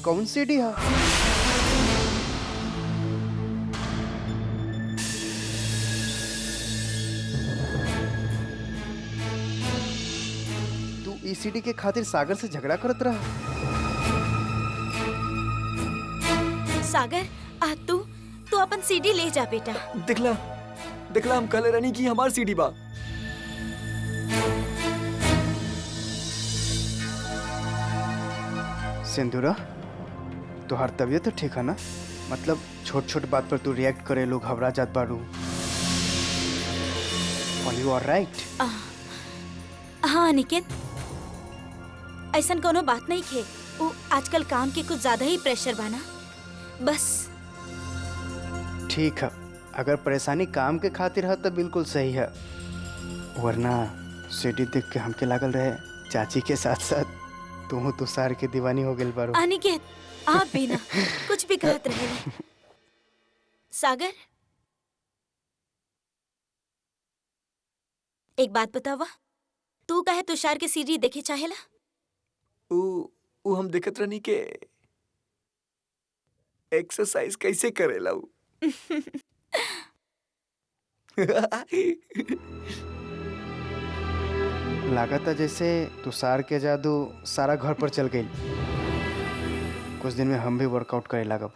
कौन सीडी है? तू ईसीडी के खातिर सागर से झगड़ा करत रहा? सागर तू अपन सीडी ले जा बेटा। दिखला हम कल रानी की हमार सीडी बा। सिंदूरा, तुहार तबीयत तो ठीक है ना? मतलब छोट छोट बात पर तू रिएक्ट करे, लोग घबरा जात बारू। Are you alright? हाँ निकेत, ऐसा कोनो बात नहीं खे। वो आजकल काम के कुछ ज्यादा ही प्रेशर बाना, बस। ठीक है, अगर परेशानी काम के खातिर है तो बिल्कुल सही है, वरना सीडी देख के हमके लागल रहे चाची के साथ साथ तू तुषार की दीवानी हो गई बारू। अनिकेत, आप भी ना कुछ भी कहत रहे। सागर, एक बात बतावा, तू कहे तुषार के सीडी देखे चाहेला? ऊ हम देखत रहनी के एक्सरसाइज कैसे करेला ऊ। लागत है जैसे तुषार के जादू सारा घर पर चल गई। कुछ दिन में हम भी वर्कआउट करे लागब।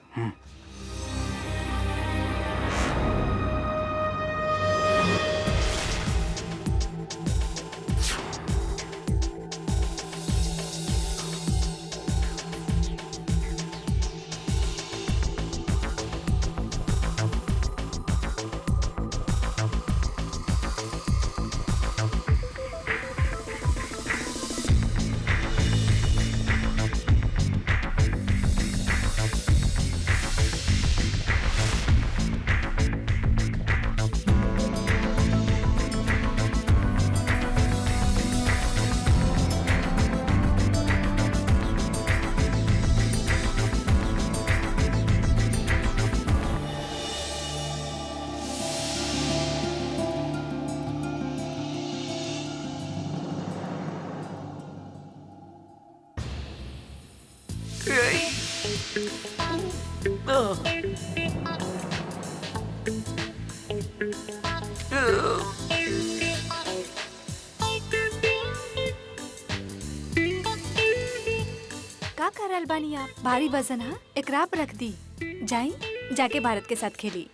का करल बानी आप? भारी वजन है, एकरा पर रख दी। जाई जाके भारत के साथ खेली।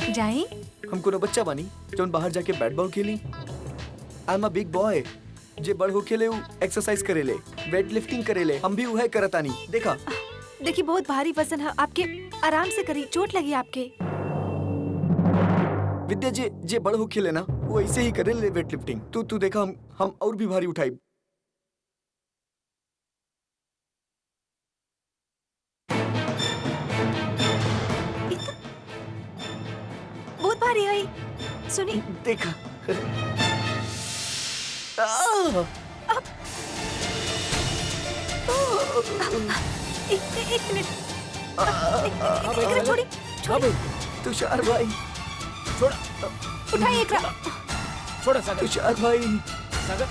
जाई। हमको ना बच्चा बानी जौन बाहर जाके बैट बॉल खेली। आई एम अ बिग बॉय। जे बड़ हो खेले ऊ एक्सरसाइज करेले, वेट लिफ्टिंग करेले, हम भी उहे करतानी। देखा देखिए बहुत भारी वजन है आपके, आराम से करी, चोट लगी आपके। विद्या जे बड़ हो खेले ना वो ऐसे ही करेले वेट लिफ्टिंग। तू देखा हम और भी भारी उठाई। बहुत भारी है। सुनी देखा एक मिनट, छोड़ी। तुषार भाई छोड़ा, उठाइए एकरा। छोड़ा सागर। तुषार भाई सागर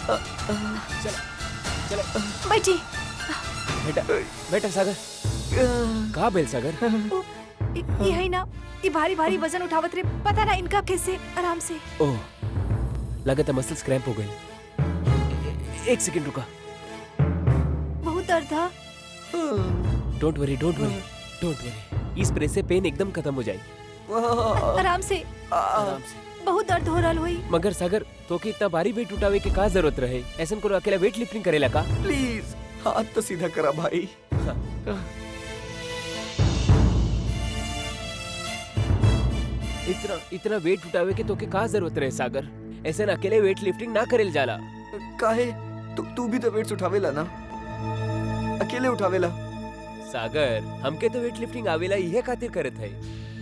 चल चल बैठी। बेटा सागर कहाँ बेल सागर? ये है ना, ये भारी भारी वजन उठावत रे, पता ना इनका कैसे। आराम से। ओह लगता है मसल्स क्रैम्प हो गए। एक सेकंड रुका। बहुत दर्द था। Don't worry don't worry don't worry, is spray से पेन एकदम खत्म हो जाए। आराम से। आराम से। बहुत दर्द हो रहा हुई। मगर सागर तो कि इतना भारी वेट उठावे के का जरूरत रहे? ऐसा को अकेला वेट लिफ्टिंग करेला का? प्लीज हाथ तो सीधा करा भाई। इतना वेट उठावे के तो के का जरूरत रहे सागर? ऐसे अकेले वेट लिफ्टिंग ना करेल जाला। काहे? तू भी तो वेट्स उठावेला ना, अकेले उठावेला। सागर हमके तो वेट लिफ्टिंग आवेला इहे खातिर करत है।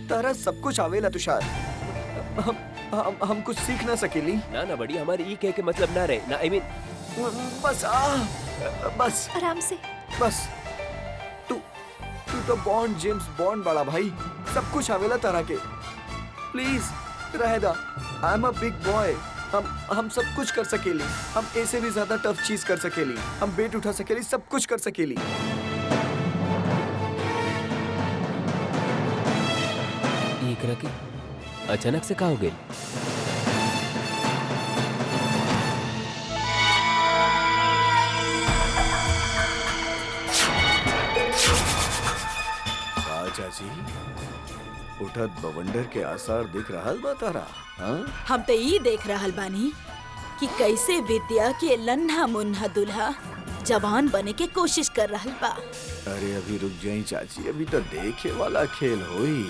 तारा सब कुछ आवेला तुषार, हम कुछ सीख ना सकेली। ना बड़ी हमारी ई कह के मतलब ना रहे ना, आई मीन बस आराम से। बस तू तो बॉन्ड जेम्स बॉन्ड बड़ा भाई, सब कुछ आवेला तारा के। प्लीज रहेदा, I am a big boy. हम सब कुछ कर सकेली, हम ऐसे भी ज्यादा टफ चीज कर सकेली, हम वेट उठा सकेली, सब कुछ कर सकेली। एकरा के अचानक से का हो गई? चाची, उठत बवंडर के आसार दिख रहल बा तारा? हाँ? हम तो ई देख रहल बानी कि कैसे विद्या के लन्हा मुन्हा दुल्हा जवान बने के कोशिश कर रहल बा। अरे अभी रुक जाई चाची, अभी तो देखे वाला खेल होई।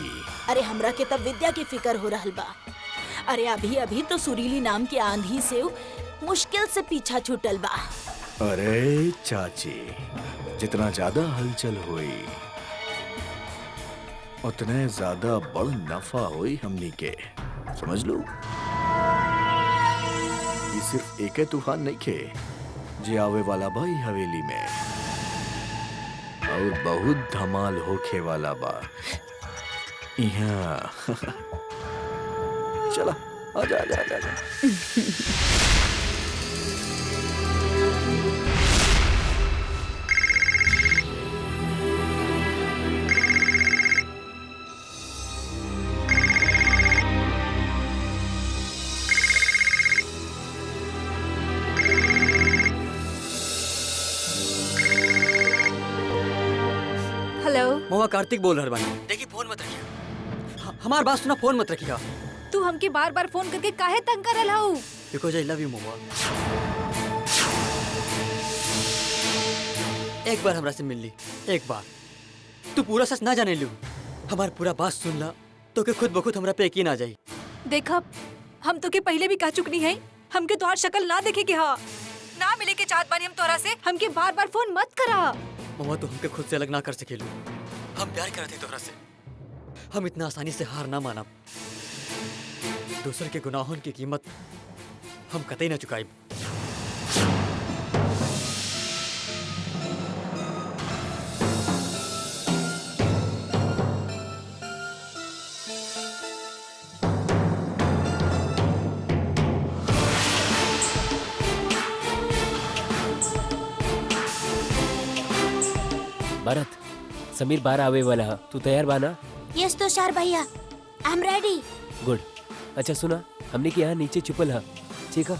अरे हमरा के तब विद्या की फिकर हो रहल बा। अरे अभी अभी तो सुरीली नाम के आंधी से मुश्किल से पीछा छूटल बा। अरे चाची, जितना ज्यादा हलचल हुई उतने ज्यादा बड़ नफा हुई हमनी के, समझ लो। ये सिर्फ एक तूफान नहीं खे जे आवे वाला भाई हवेली में, और बहुत धमाल होखे वाला बा यहाँ। चला आजा आजा आजा, आजा। हेलो। महुआ कार्तिक बोल रहा बानी। देखी फोन मत रखिए, हमार बात सुना, फोन मत रखिएगा। तू हमके बार बार फोन करके काहे तंग करल हऊ? बिकॉज आई लव यू महुआ। एक बार हमरा से मिल ली, एक बार। तू पूरा सच ना जाने लू, हमार पूरा बात सुन ला तो के खुद बखुद हमरा पे यकीन आ जाई। देखा, हम तो के पहले भी कह चुकनी है, हमके तोहार शक्ल ना देखे के हा, ना मिले के चाहत बानी हम तोहरा से। हमके बार बार फोन मत करा। महुआ तो हमके खुद से अलग ना कर सकेलू। हम प्यार करते तोहरा से, हम इतना आसानी से हार ना मानब। दूसर के गुनाहों की कीमत हम कतई ना चुकाई। भारत, समीर बाहर आवे वाला है, तू तैयार बाना? यस तुषार भैया, आई एम रेडी। गुड। अच्छा सुना, हमने के यहाँ नीचे छुपल है, ठीक है?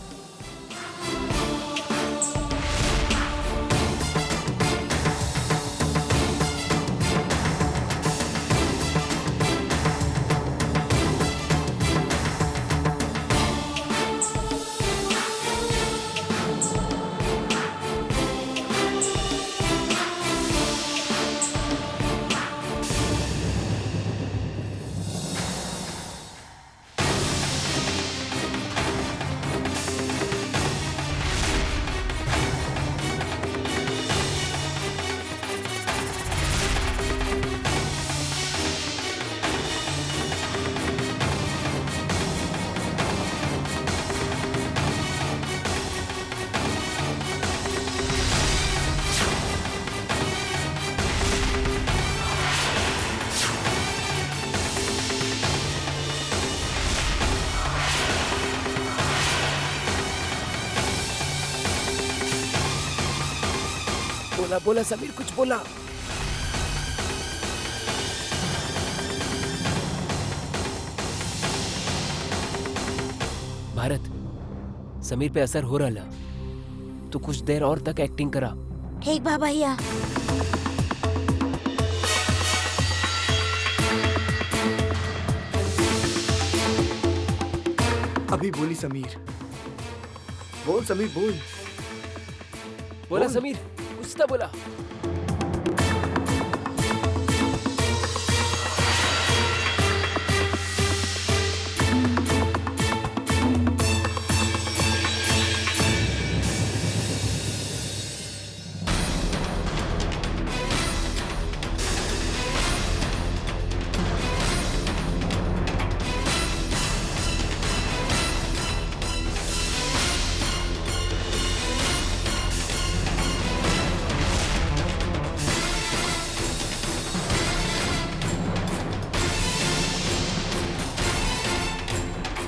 बोला बोला समीर, कुछ बोला। भारत, समीर पे असर हो रहा, तो कुछ देर और तक एक्टिंग करा। ठीक बा भैया। अभी बोली समीर, बोल समीर बोल। बोला बोल। समीर, कुछ तो बोला।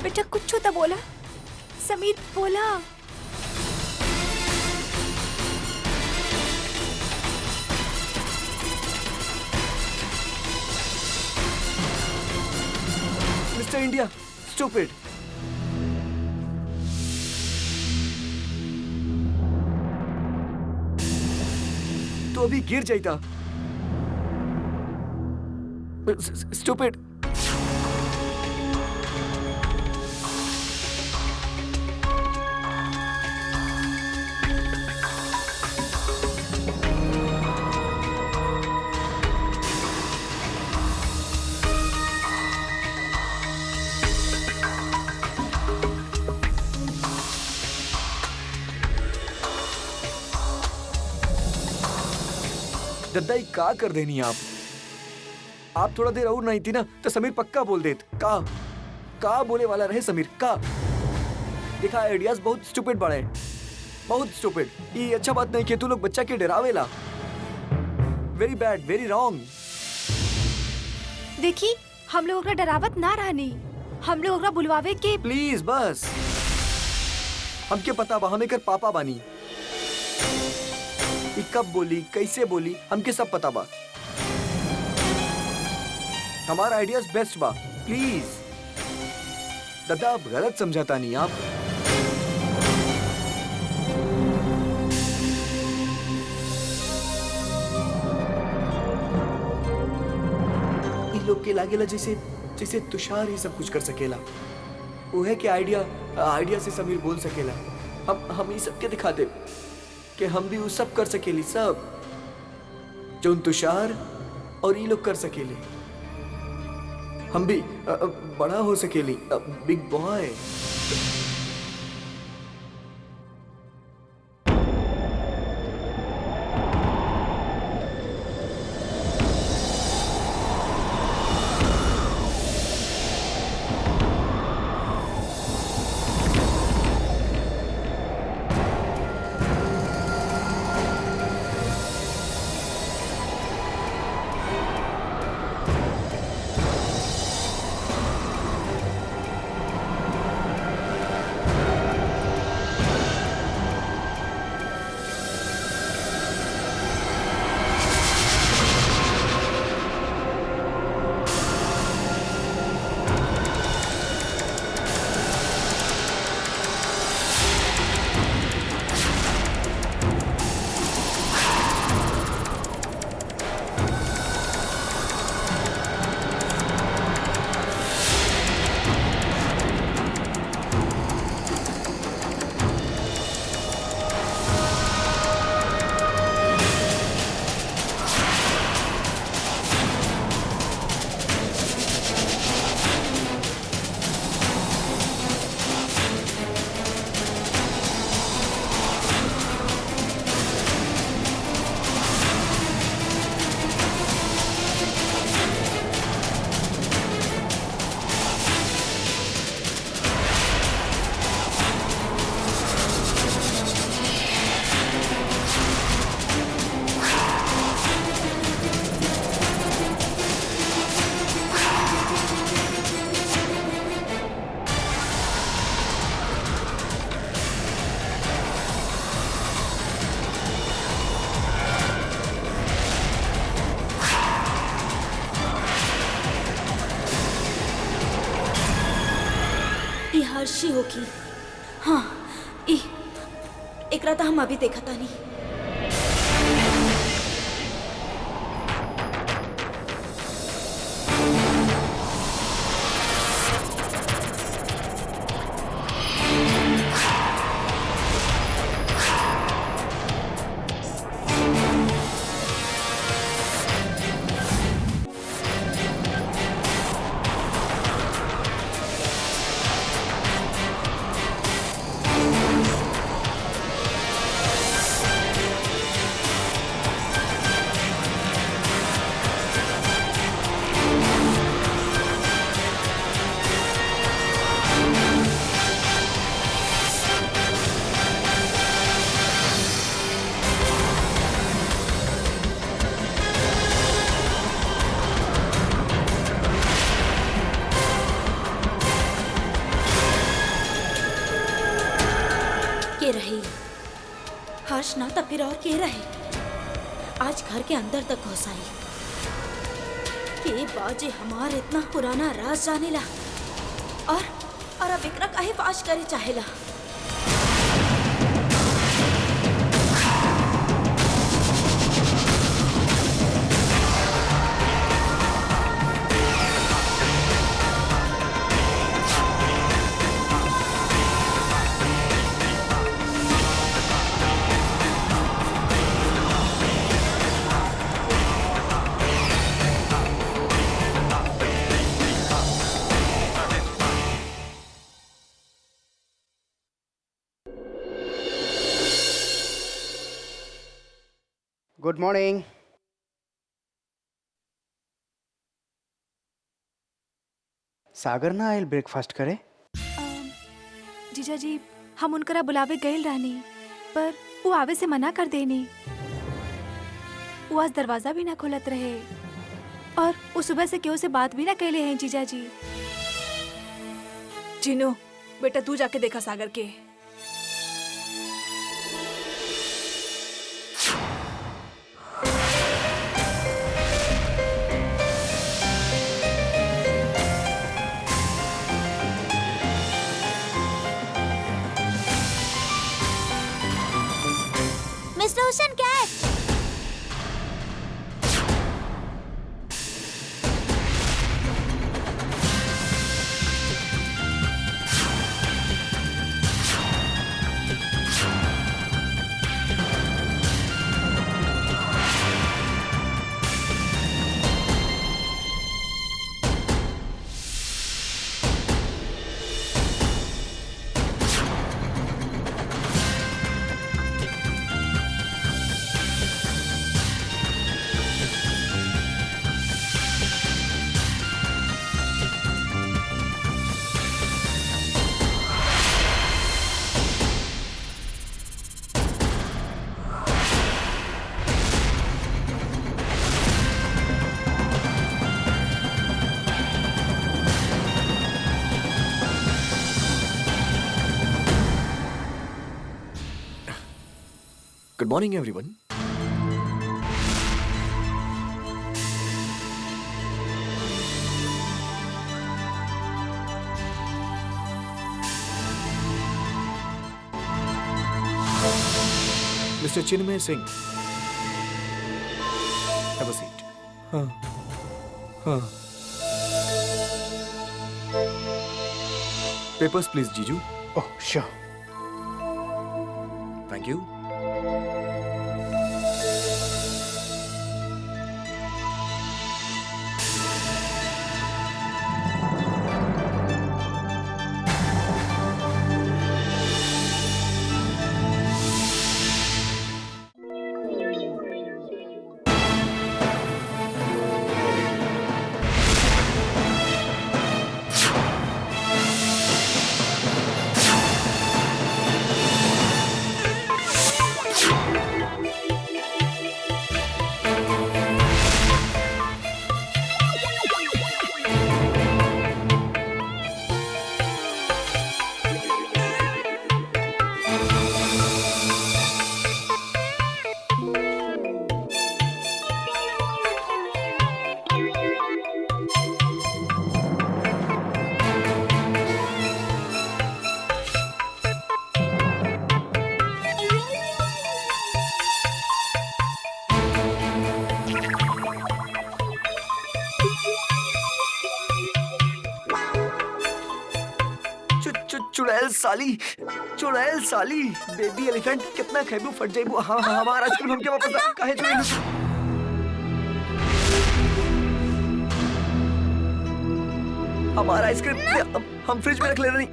बेटा कुछ तो बोला, समीर बोला। Mister India, stupid. तो अभी गिर जाता। स्टूपिड। दद्दाई का कर देनी आप थोड़ा देर और नहीं थी ना तो समीर पक्का बोल देत। का बोले वाला रहे समीर का। देखा आइडियाज बहुत स्टूपिड बड़े, बहुत स्टूपिड। ये अच्छा बात नहीं कि तू लोग बच्चा के डरावेला। Very bad, very wrong. देखी हम लोग ओकरा डरावत ना रहनी, हम लोग ओकरा बुलवावे के। प्लीज बस, हमके पता बा, हम एकर पापा बानी। ये कब बोली कैसे बोली हमके सब पता बा। हमारा आइडियाज बेस्ट बा। प्लीज दादा, आप गलत समझाता नहीं आप। इन लोग के लागेला जैसे तुषार ही सब कुछ कर सकेला। वो है कि आइडिया से समीर बोल सकेला। हम ये सब के दिखा दे कि हम भी वो सब कर सकेली, सब जो तुषार और ये लोग कर सकेले। हम भी बड़ा हो सकेली, बिग बॉय। हर्षी होगी। हाँ, एकरा तो हम अभी देखा था नहीं। के रही हर्ष ना तो फिर और के रहे। आज घर के अंदर तक घुस आई के बाजे हमार इतना पुराना राज जाने ला। और अब एकरा काहे वाश करे चाहेला? Good morning. सागर ना आयल ब्रेकफास्ट करे? जीजा जी, हम उनकरा बुलावे गए रहनी, पर वो आवे से मना कर देनी। वो आज दरवाजा भी ना खोलत रहे और वो सुबह से केहू से बात भी ना कैले हैं जीजा जी। जीनू, बेटा तू जाके देखा सागर के। Mister Hussain catch. Good morning, everyone. Mr. Chinmay Singh. Have a seat. Papers, please, Jiju. Oh sure. Thank you. चुड़ैल साली बेबी एलिफेंट कितना खेबू फट जाइबू। हमारा आइसक्रीम हमके वापस काहे चुड़ैल? हमारा आइसक्रीम हम फ्रिज में रख ले रही।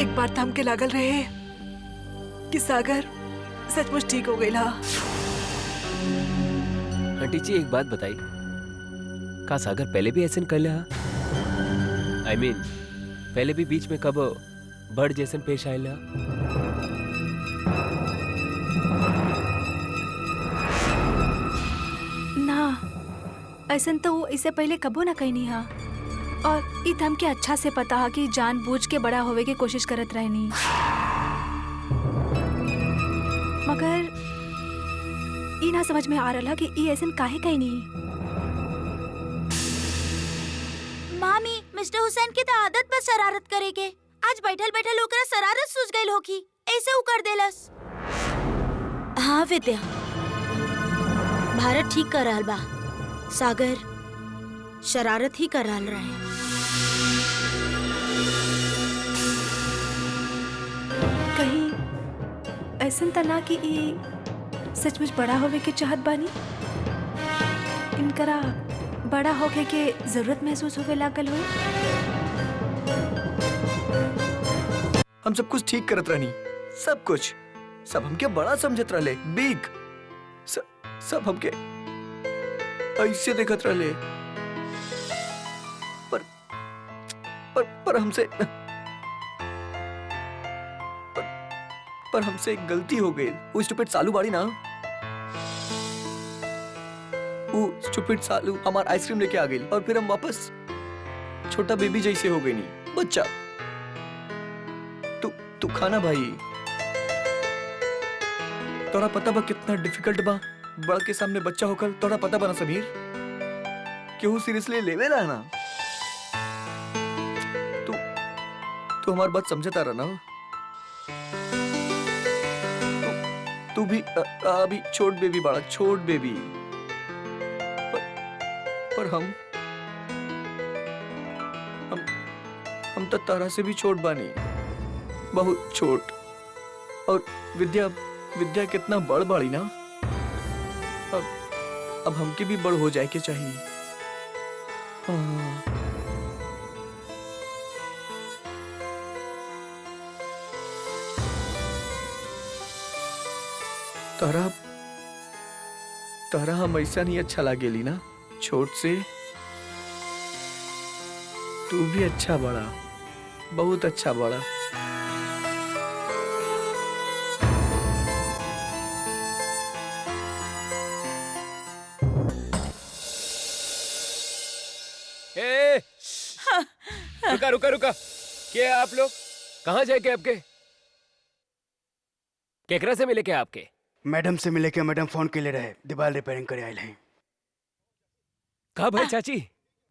एक बार तो हमके लागल रहे कि सागर सचमुच ठीक हो गई। आंटी जी एक बात बताई, का सागर पहले भी ऐसे कर लिया? I mean, पहले भी बीच में कब बर्ड जैसन पेश आयला? ना, ऐसन तो वो इससे पहले कबो ना कहनी हा। और ई हमके अच्छा से पता हा कि जानबूझ के बड़ा होवे के कोशिश करत रहनी। मगर ई ना समझ में आ रहा कि ई ऐसन काहे कहीं नहीं। मामी, मिस्टर हुसैन की तो आदत बस शरारत करे के। आज बैठल बैठल ओकरा शरारत सूझ गइल होखी, ऐसे उ कर देलस। हाँ विद्या, भारत ठीक कर रहल बा। सागर शरारत ही कर रहल रहे। कहीं ऐसन त ना कि ई सचमुच बड़ा होवे के चाहत बानी। इनकरा बड़ा होके के जरूरत महसूस होवे लागल हो। हम सब कुछ ठीक करत रहनी, सब कुछ, सब हमके बड़ा समझत रहले, बिग। सब हमके ऐसे देखत रहले, पर हमसे पर हमसे एक गलती हो गई। वो स्टूपिड सालू बाड़ी ना, वो स्टूपिड सालू हमार आइसक्रीम लेके आ गई और फिर हम वापस छोटा बेबी जैसे हो गई। नहीं बच्चा, तू खाना भाई। तोरा पता बा कितना डिफिकल्ट बा बड़ के सामने बच्चा होकर। तोरा पता बा ना समीर, क्यों सीरियसली लेवे ला ना। तू हमारी बात समझता रहा ना। तू भी अभी छोट बेबी बाड़ा, छोट बेबी। पर हम तो तारा से भी छोट बानी, बहुत छोट। और विद्या कितना बड़ बाड़ी ना। अब हमके भी बड़ हो जाए के चाहिए। हाँ। तारा हम ऐसा नहीं अच्छा लागेली ना, छोट से। तू भी अच्छा बड़ा, बहुत अच्छा बड़ा। रुका रुका रुका, क्या आप लोग कहाँ जाए आपके? केकरा से मिले क्या आपके? मैडम से मिले के मैडम फोन के लिए रहे, दीवार रिपेयरिंग करे आए हैं। कहा भाई चाची,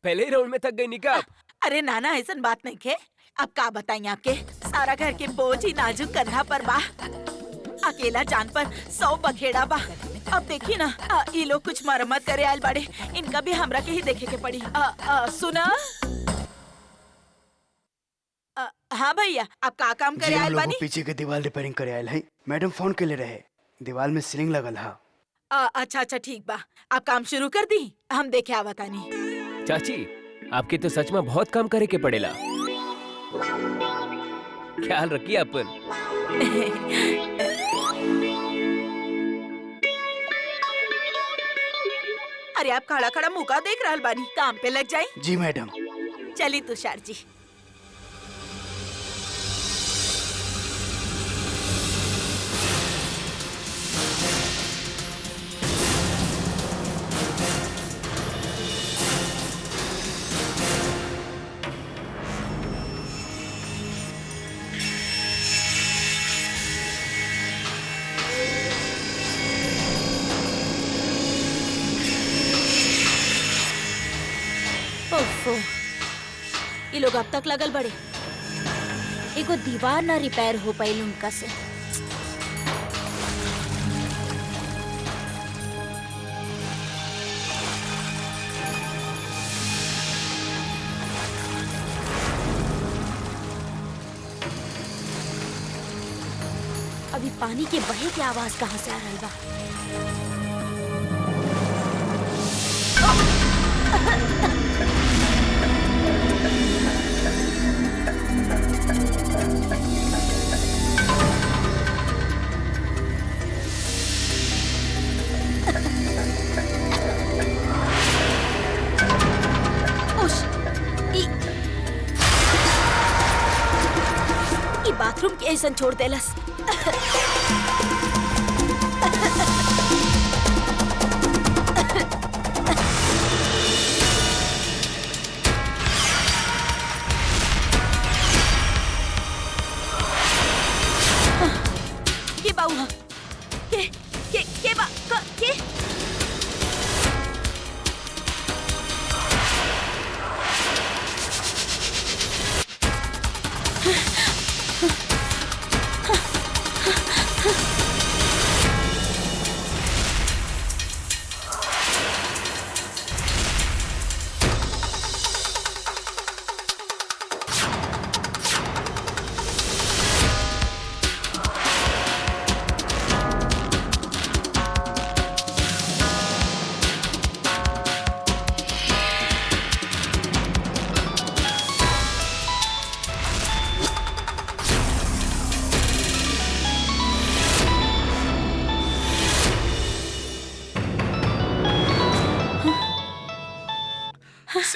पहले ही राउंड में थक गई निका आप? अरे नाना, ऐसा बात नहीं के। अब का बताइए आपके, सारा घर के बोझ ही नाजुक कंधा पर बा। अकेला जान पर 100 बखेड़ा बा। अब देखी ना, ये लोग कुछ मरम्मत करे आयल बाड़े, इनका भी हमरा के ही देखे के पड़ी। सुना। हाँ भैया, अब का काम करे आयल बानी? पीछे के दीवार रिपेयरिंग करे आयल है। मैडम फोन के लिए रहे, दीवार में सीलिंग लगल है। अच्छा अच्छा ठीक बा, अब काम शुरू कर दी, हम देखे आवतानी। चाची, आपके तो सच में बहुत काम करे के पड़ेला। ख्याल रखिए अपन। अरे आप खड़ा खड़ा मुका देख रहल बानी, काम पे लग जाए। जी मैडम। चली तुषार जी। ये लोग अब तक लगल बड़े, एगो दीवार ना रिपेयर हो पाइल उनका से। अभी पानी के बहे की आवाज कहाँ से आ रही बा? बाथरूम के ऐसा छोड़ देलस।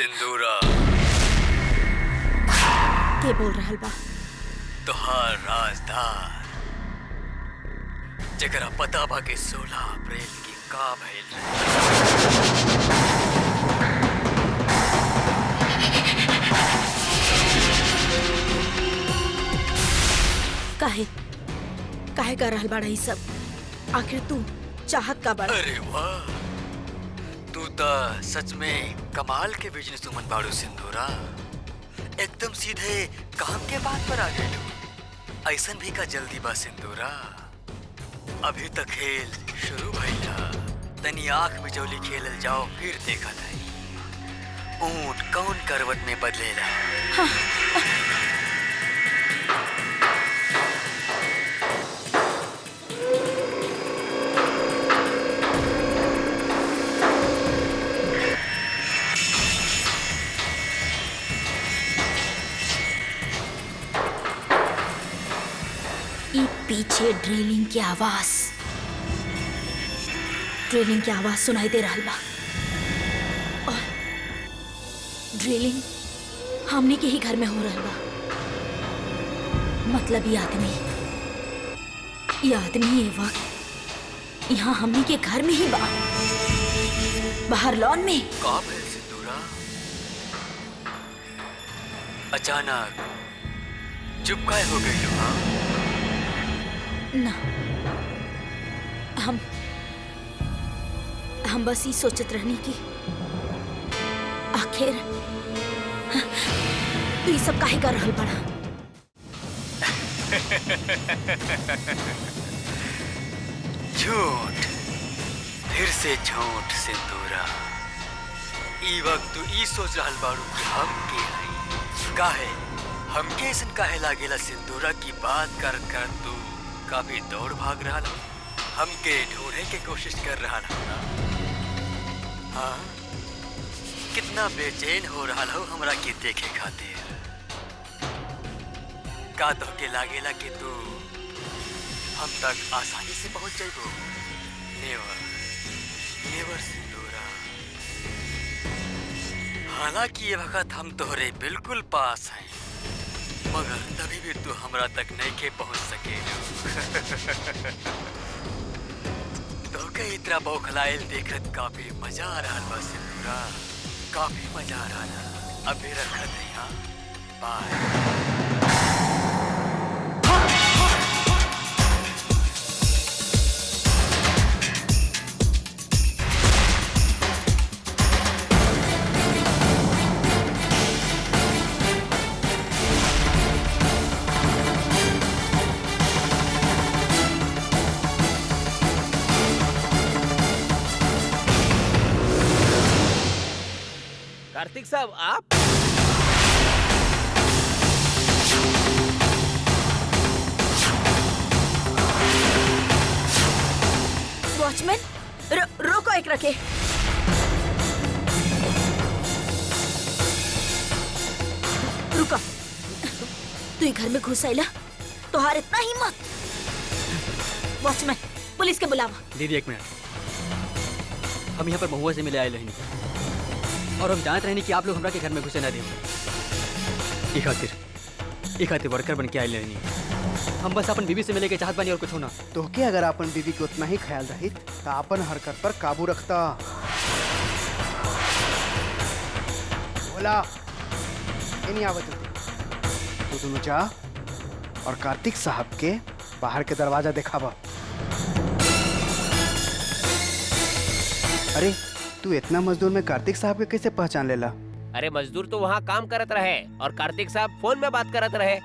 सिंदूरा के बोल रहल बा? तोहार राजदार जकरा पता बा के 16 अप्रैल की का भइल रहे। काहे काहे कर रहल बाड़ा ई सब? आखिर तू चाहत का बड़ा? अरे वाह, तू तो सच में कमाल के बिजनेस वुमन बाड़ू सिंदूरा। एकदम सीधे काम के बात पर आ गए। ऐसन भी का जल्दी बा सिंदूरा, अभी तक खेल शुरू भइला। तनी आंख मिचौली खेलल जाओ, फिर देखा था ऊंट कौन करवट में बदलेला। ई पीछे ड्रिलिंग की आवाज सुनाई दे रहल बा। और ड्रिलिंग हमने के ही घर में हो रहल बा। मतलब ये आदमी ये वक्त यहाँ हमने के घर में ही बा, बाहर लॉन में। का भइल सिंदूरा? अचानक चुप काहे हो गई हो? हाँ? ना, हम बस ये सोचत रहनी कि आखिर तू ये सब काहे कर रहल बड़ा? झूठ, फिर से झूठ सिंदूरा। ई वक्त तू ई सोच रहल बाड़ू कि हम के हई। काहे हमके ऐसन काहे लागेला सिंदूरा की बात कर तू काफी दौड़ भाग रहा हो, हमके ढूंढने की कोशिश कर रहा हो। हाँ, कितना बेचैन हो रहा हो हमरा के देखे खातिर। का तो के लागेला कि तू हम तक आसानी से पहुंच जाइबो? नेवर, नेवर सिंदूरा। हालांकि ये वक्त हम तोहरे बिल्कुल पास हैं, मगर तभी भी तू हमरा तक नहीं के पहुंच सके। तो के इतना बौखलाइल देखत काफी मजा आ रहा बा सिंदूरा, काफी मजा आ रहा। अभी रखत है। हाँ, बाय। कार्तिक साहब, आप? वॉचमैन, रोको एक रखे। रुको, तू ये घर में घुस आइला? तोहार इतना हिम्मत? वॉचमैन, पुलिस के बुलावा। दीदी एक मिनट, हम यहाँ पर महुआ से मिले आए रहनी, और हम जानते रहनी कि आप लोग हमरा के घर में घुसे ना दें। ई खातिर वर्कर बन के आए रहनी। हम बस अपन बीवी से मिले के चाहत बानी और कुछ होना। तो के अगर अपन बीवी के उतना ही ख्याल रही तो अपन हरकत पर काबू रखता। बोला ये नहीं आवत। तो दोनों जा और कार्तिक साहब के बाहर के दरवाजा दिखावा। अरे तू इतना मजदूर में कार्तिक साहब के कैसे पहचान लेला? अरे मजदूर तो वहाँ काम करत रहे और कार्तिक साहब फोन में बात करत रहे।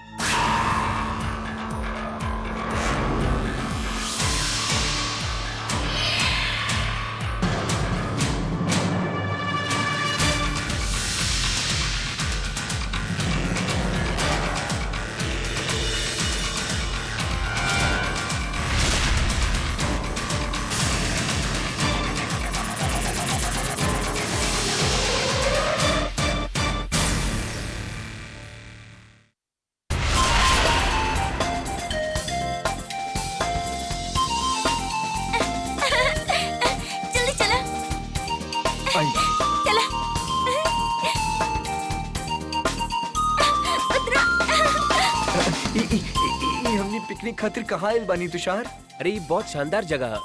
हमने पिकनिक खातिर कहाँ आइल बानी तुषार? अरे ये बहुत शानदार जगह है।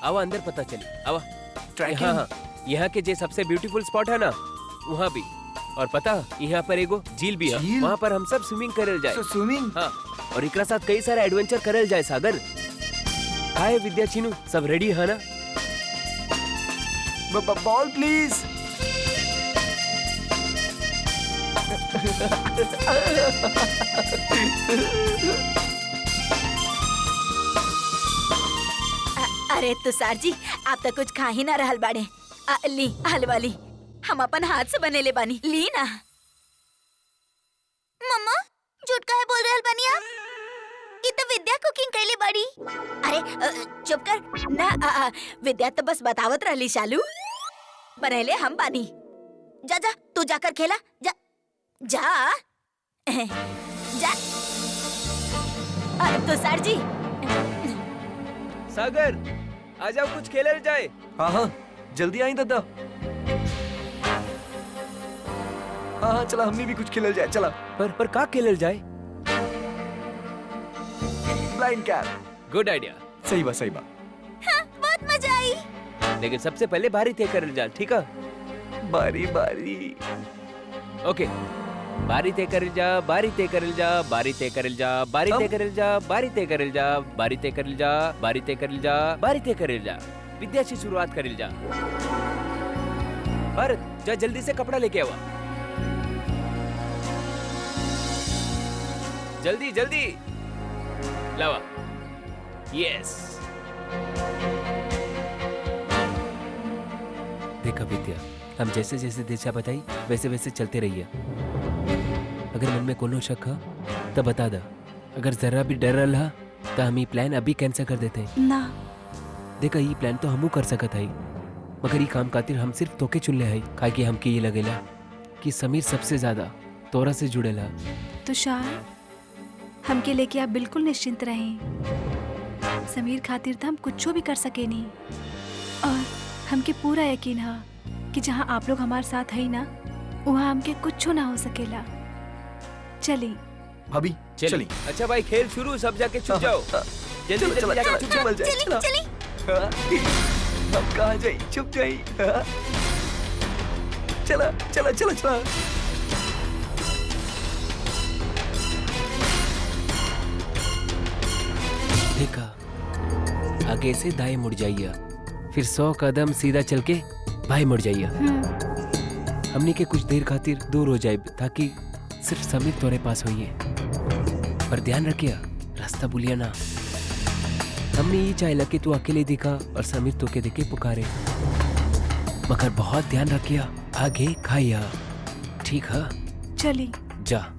आवा अंदर पता चले। आवा। ट्रैकिंग? हाँ, यहाँ के जे सबसे ब्यूटीफुल स्पॉट है ना, वहाँ भी। और पता यहाँ पर एगो झील भी है, झील? वहाँ पर हम सब स्विमिंग करल जाए। स्विमिंग? हाँ, और एकरा साथ कई सारे एडवेंचर करल जाए। सागर, हाय विद्या, चीनू, सब रेडी है ना? Ball please. अरे तुषार जी, आप तो कुछ खा ही ना रहल बाड़े। ली हलवा ली, हम अपन हाथ से बनेले बानी, ली ना। मम्मा, झूठ काहे बोल रहल बानी आप? ई तो विद्या कुकिंग कैली बड़ी। अरे चुप कर ना। विद्या तो बस बतावत रहली शालू, बनेले हम बानी। जा जा, तू जाकर खेला, जा जा जा। तुषार जी। सागर, आ जाओ, कुछ खेलल जाए। हाँ हाँ, जल्दी आई दादा। हाँ हाँ, चला, हमने भी कुछ खेलल जाए, चला। पर का खेलल जाए? Blind cap. Good idea. सही बात, सही बात। हाँ, बहुत मजा आई। लेकिन सबसे पहले बारी तय करल जाए, ठीक है? बारी बारी। ओके, बारी तय करल जा, बारी तय करल जा, बारी तय करल जा, बारी तय करल जा, बारी तय करल जा, बारी तय करल जा, बारी तय करल जा, बारी तय करल जा। विद्या से शुरुआत करल जा। भारत, जा जल्दी से कपड़ा लेके आवा। जल्दी जल्दी लावा। यस। देखा विद्या, हम जैसे जैसे दिशा बताई वैसे वैसे चलते रहिए। अगर मन में कोनो शक है तो बता दा। अगर जरा भी डर रहा तो हम ये प्लान अभी कैंसिल कर देते हैं। ना, देखा, ये प्लान तो हमू कर सकत हई, मगर ये काम खातिर हम सिर्फ तोके चुन ले हई। काहे कि हमके ये लगेला कि समीर सबसे ज्यादा तोरा से जुड़ेला। तुषार, हमके लेके आप बिल्कुल निश्चिंत रहें। समीर खातिर तो हम कुछ भी कर सके नहीं, और हमके पूरा यकीन है कि जहाँ आप लोग हमारे साथ है ना, वहाँ हमके कुछ ना हो सकेला। चली भाभी, चली। अच्छा भाई, खेल शुरू, सब जाके छुप जाओ। जल्दी चलो, जल्दी चलो, जाके चलो, छुप चलो, जाओ। चलो। चली चली। हाँ, हम कहाँ जाई, छुप जाई। हाँ। चला चला चला चला। देखा, आगे से दाएं मुड़ जाइए, फिर 100 कदम सीधा चल के बाएं मुड़ जाइए। हमने के कुछ देर खातिर दूर हो जाए ताकि सिर्फ समीर तोरे पास होइए। पर ध्यान रखिए, रास्ता भूलिए ना। हमने ये चाहेला कि तू अकेले दिखा और समीर तो के देखे पुकारे, मगर बहुत ध्यान रखिए, आगे खाइया, ठीक है? चली। जा।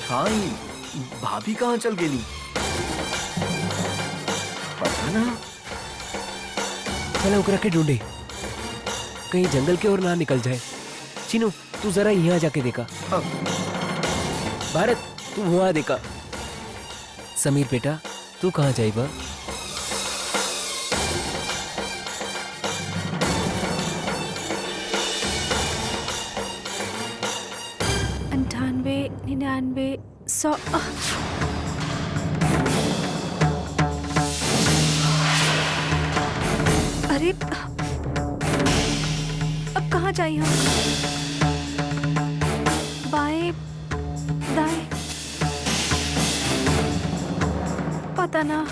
हाँ, ये भाभी कहाँ चल गेली? पता ना। चला ओकरा के ढूंढे, कहीं जंगल के ओर ना निकल जाए। चीनू, तू जरा यहाँ जाके देखा। हाँ। भारत, तू वहाँ देखा। समीर बेटा, तू कहाँ जाइबा? 98, 99, 100। अरे अब कहाँ जाए हम? बाएं, दाएं, पता ना।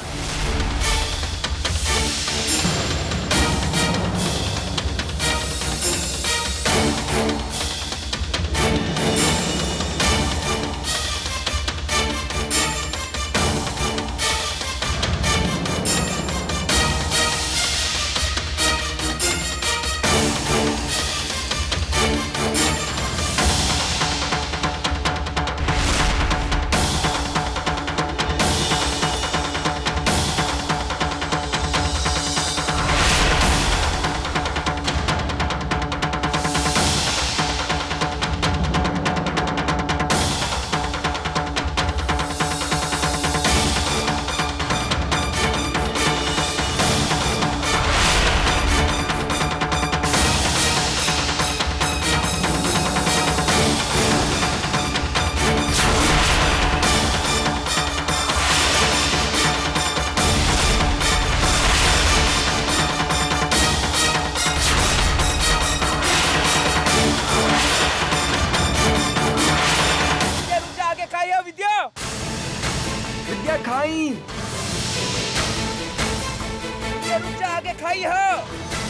भैया खाई। रुक जा, आगे खाई हो।